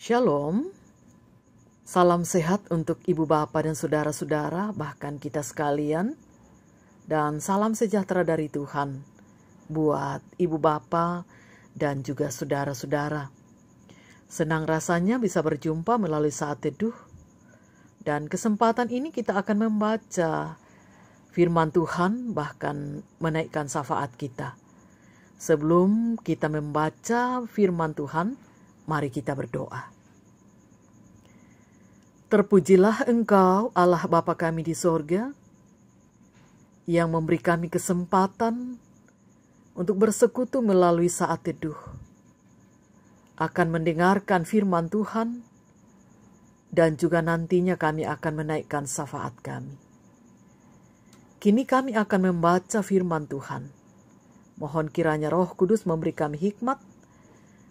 Shalom, salam sehat untuk ibu bapa dan saudara-saudara, bahkan kita sekalian. Dan salam sejahtera dari Tuhan buat ibu bapa dan juga saudara-saudara. Senang rasanya bisa berjumpa melalui saat teduh. Dan kesempatan ini kita akan membaca firman Tuhan, bahkan menaikkan syafaat kita. Sebelum kita membaca firman Tuhan, mari kita berdoa. Terpujilah Engkau, Allah Bapa kami di sorga, yang memberi kami kesempatan untuk bersekutu melalui saat teduh, akan mendengarkan firman Tuhan, dan juga nantinya kami akan menaikkan syafaat kami. Kini kami akan membaca firman Tuhan. Mohon kiranya Roh Kudus memberi kami hikmat,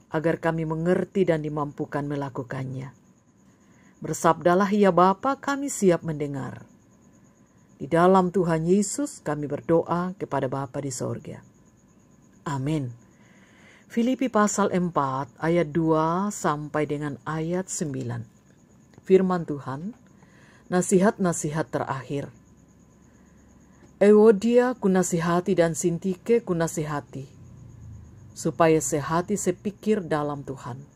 agar kami mengerti dan dimampukan melakukannya. Bersabdalah ya Bapa, kami siap mendengar. Di dalam Tuhan Yesus kami berdoa kepada Bapa di sorga. Amin. Filipi pasal 4 ayat 2 sampai dengan ayat 9. Firman Tuhan, nasihat-nasihat terakhir. Euodia kunasihati dan Sintike kunasihati, supaya sehati sepikir dalam Tuhan.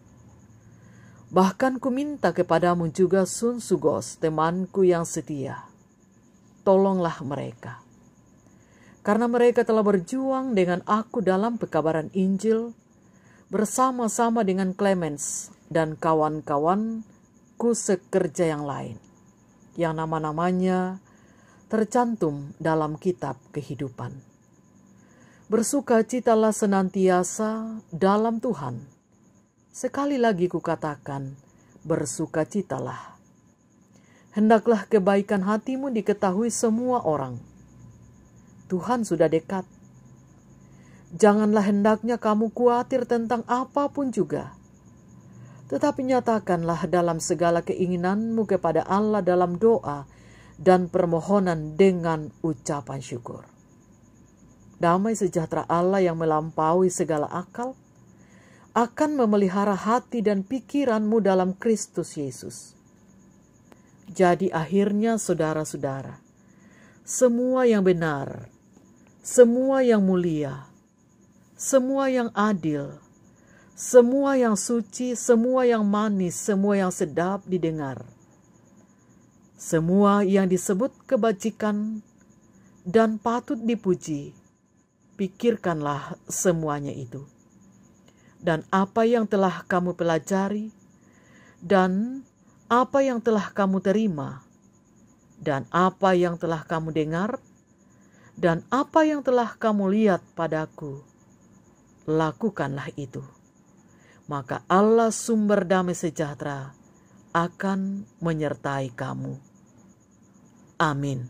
Bahkan ku minta kepadamu juga Sunsugos, temanku yang setia. Tolonglah mereka. Karena mereka telah berjuang dengan aku dalam pekabaran Injil, bersama-sama dengan Clemens dan kawan-kawanku sekerja yang lain, yang nama-namanya tercantum dalam kitab kehidupan. Bersukacitalah senantiasa dalam Tuhan. Sekali lagi kukatakan, bersukacitalah. Hendaklah kebaikan hatimu diketahui semua orang. Tuhan sudah dekat. Janganlah hendaknya kamu khawatir tentang apapun juga. Tetapi nyatakanlah dalam segala keinginanmu kepada Allah dalam doa dan permohonan dengan ucapan syukur. Damai sejahtera Allah yang melampaui segala akal akan memelihara hati dan pikiranmu dalam Kristus Yesus. Jadi akhirnya saudara-saudara, semua yang benar, semua yang mulia, semua yang adil, semua yang suci, semua yang manis, semua yang sedap didengar, semua yang disebut kebajikan dan patut dipuji, pikirkanlah semuanya itu. Dan apa yang telah kamu pelajari, dan apa yang telah kamu terima, dan apa yang telah kamu dengar, dan apa yang telah kamu lihat padaku, lakukanlah itu. Maka Allah sumber damai sejahtera akan menyertai kamu. Amin.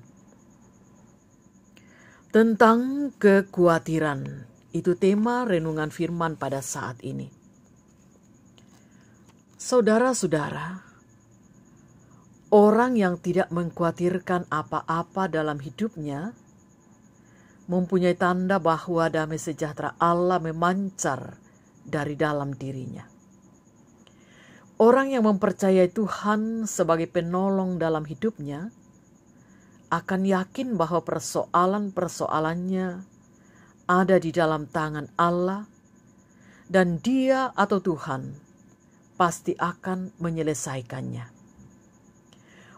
Tentang kekhawatiran, itu tema renungan firman pada saat ini. Saudara-saudara, orang yang tidak mengkhawatirkan apa-apa dalam hidupnya mempunyai tanda bahwa damai sejahtera Allah memancar dari dalam dirinya. Orang yang mempercayai Tuhan sebagai penolong dalam hidupnya akan yakin bahwa persoalan-persoalannya ada di dalam tangan Allah, dan Dia atau Tuhan pasti akan menyelesaikannya.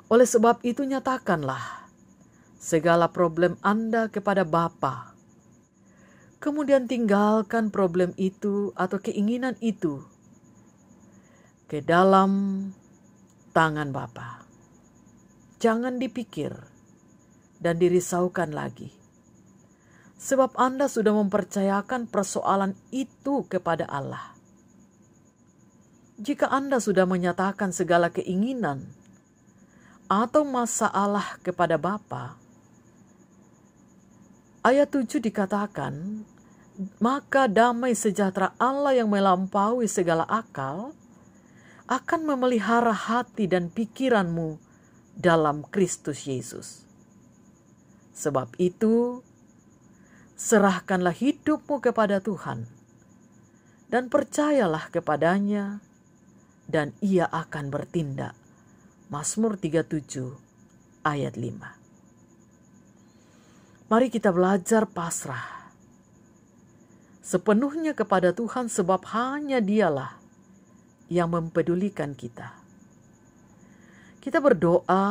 Oleh sebab itu nyatakanlah segala problem Anda kepada Bapa. Kemudian tinggalkan problem itu atau keinginan itu ke dalam tangan Bapa. Jangan dipikir dan dirisaukan lagi. Sebab Anda sudah mempercayakan persoalan itu kepada Allah. Jika Anda sudah menyatakan segala keinginan atau masalah kepada Bapa, ayat 7 dikatakan, maka damai sejahtera Allah yang melampaui segala akal akan memelihara hati dan pikiranmu dalam Kristus Yesus. Sebab itu, serahkanlah hidupmu kepada Tuhan dan percayalah kepadanya dan Ia akan bertindak. Mazmur 37 ayat 5. Mari kita belajar pasrah sepenuhnya kepada Tuhan, sebab hanya Dialah yang mempedulikan kita. Kita berdoa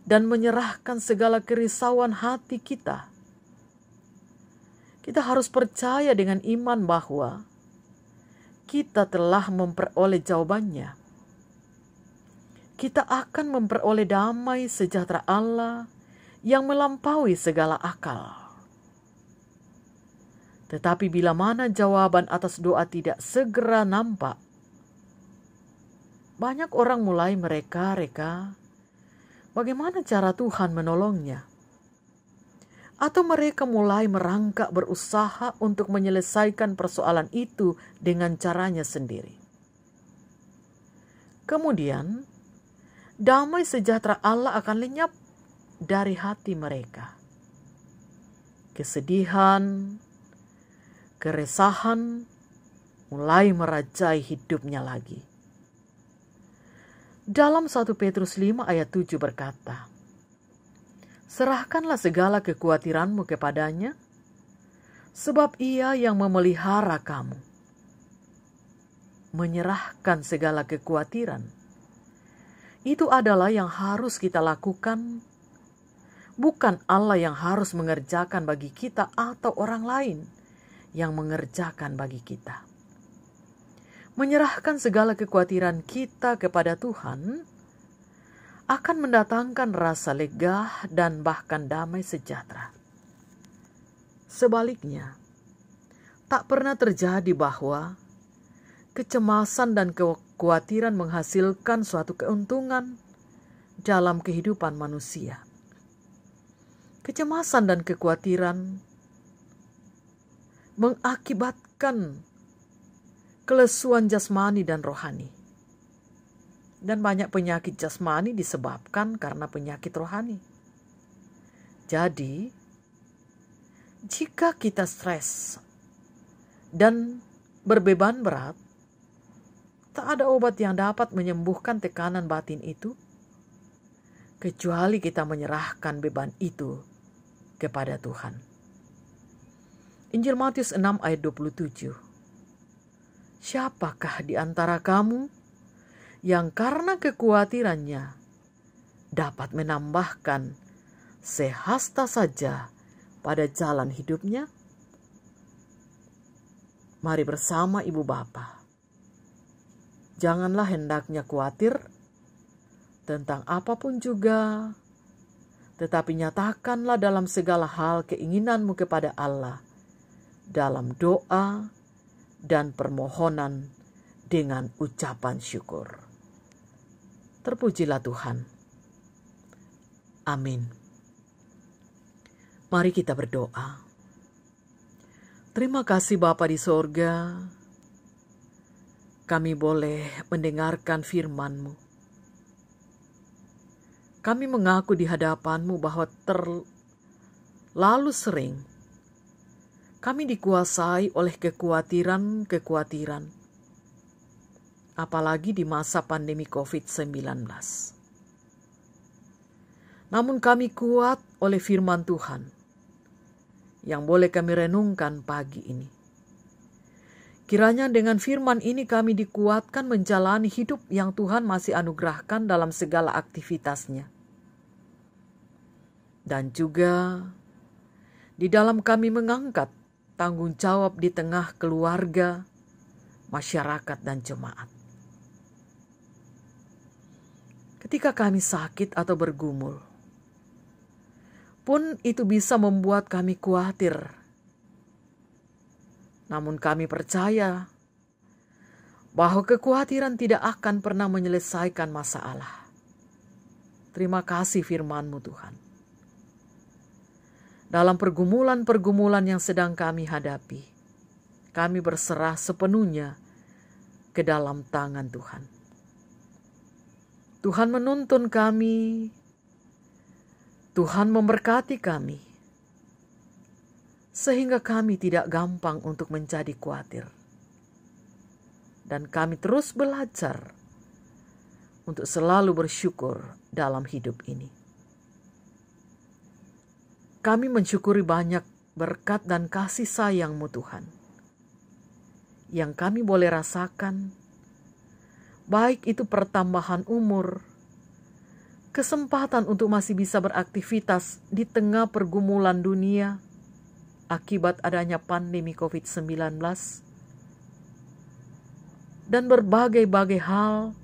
dan menyerahkan segala kerisauan hati kita. Kita harus percaya dengan iman bahwa kita telah memperoleh jawabannya. Kita akan memperoleh damai sejahtera Allah yang melampaui segala akal. Tetapi bila mana jawaban atas doa tidak segera nampak, banyak orang mulai mereka-reka bagaimana cara Tuhan menolongnya. Atau mereka mulai merangkak berusaha untuk menyelesaikan persoalan itu dengan caranya sendiri. Kemudian, damai sejahtera Allah akan lenyap dari hati mereka. Kesedihan, keresahan mulai merajai hidupnya lagi. Dalam 1 Petrus 5 ayat 7 berkata, serahkanlah segala kekhawatiranmu kepadanya, sebab Ia yang memelihara kamu. Menyerahkan segala kekhawatiran, itu adalah yang harus kita lakukan, bukan Allah yang harus mengerjakan bagi kita atau orang lain yang mengerjakan bagi kita. Menyerahkan segala kekhawatiran kita kepada Tuhan akan mendatangkan rasa lega dan bahkan damai sejahtera. Sebaliknya, tak pernah terjadi bahwa kecemasan dan kekhawatiran menghasilkan suatu keuntungan dalam kehidupan manusia. Kecemasan dan kekhawatiran mengakibatkan kelesuan jasmani dan rohani. Dan banyak penyakit jasmani disebabkan karena penyakit rohani. Jadi, jika kita stres dan berbeban berat, tak ada obat yang dapat menyembuhkan tekanan batin itu, kecuali kita menyerahkan beban itu kepada Tuhan. Injil Matius 6 ayat 27. Siapakah di antara kamu yang karena kekhawatirannya dapat menambahkan sehasta saja pada jalan hidupnya? Mari bersama Ibu Bapa, janganlah hendaknya khawatir tentang apapun juga, tetapi nyatakanlah dalam segala hal keinginanmu kepada Allah dalam doa dan permohonan dengan ucapan syukur. Terpujilah Tuhan. Amin. Mari kita berdoa. Terima kasih Bapa di sorga, kami boleh mendengarkan firman-Mu. Kami mengaku di hadapan-Mu bahwa terlalu sering kami dikuasai oleh kekhawatiran, apalagi di masa pandemi COVID-19. Namun kami kuat oleh firman Tuhan yang boleh kami renungkan pagi ini. Kiranya dengan firman ini kami dikuatkan menjalani hidup yang Tuhan masih anugerahkan dalam segala aktivitasnya. Dan juga di dalam kami mengangkat tanggung jawab di tengah keluarga, masyarakat, dan jemaat. Ketika kami sakit atau bergumul, pun itu bisa membuat kami khawatir. Namun kami percaya bahwa kekhawatiran tidak akan pernah menyelesaikan masalah. Terima kasih firman-Mu Tuhan. Dalam pergumulan-pergumulan yang sedang kami hadapi, kami berserah sepenuhnya ke dalam tangan Tuhan. Tuhan menuntun kami, Tuhan memberkati kami, sehingga kami tidak gampang untuk menjadi khawatir. dan kami terus belajar untuk selalu bersyukur dalam hidup ini. Kami mensyukuri banyak berkat dan kasih sayang-Mu Tuhan, yang kami boleh rasakan, baik itu pertambahan umur, kesempatan untuk masih bisa beraktivitas di tengah pergumulan dunia akibat adanya pandemi COVID-19, dan berbagai-bagai hal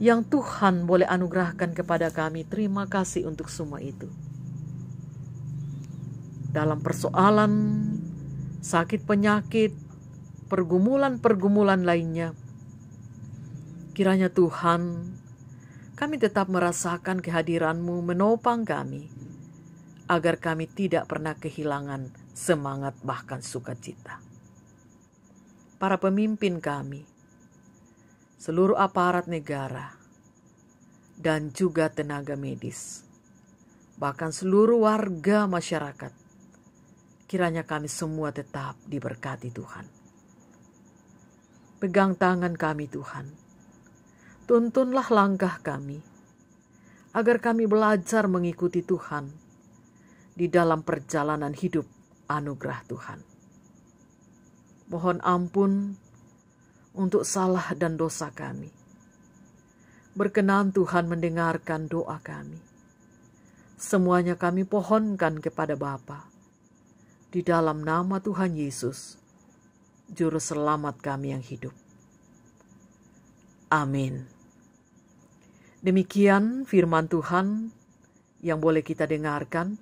yang Tuhan boleh anugerahkan kepada kami. Terima kasih untuk semua itu. Dalam persoalan sakit penyakit, pergumulan-pergumulan lainnya, kiranya Tuhan, kami tetap merasakan kehadiran-Mu menopang kami, agar kami tidak pernah kehilangan semangat bahkan sukacita. Para pemimpin kami, seluruh aparat negara, dan juga tenaga medis, bahkan seluruh warga masyarakat, kiranya kami semua tetap diberkati Tuhan. Pegang tangan kami Tuhan, tuntunlah langkah kami, agar kami belajar mengikuti Tuhan di dalam perjalanan hidup anugerah Tuhan. Mohon ampun untuk salah dan dosa kami. Berkenan Tuhan mendengarkan doa kami. Semuanya kami pohonkan kepada Bapa, di dalam nama Tuhan Yesus, Juru Selamat kami yang hidup. Amin. Demikian firman Tuhan yang boleh kita dengarkan.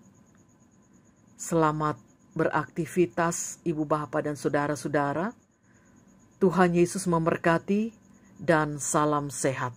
Selamat beraktivitas Ibu Bapa dan saudara-saudara. Tuhan Yesus memberkati dan salam sehat.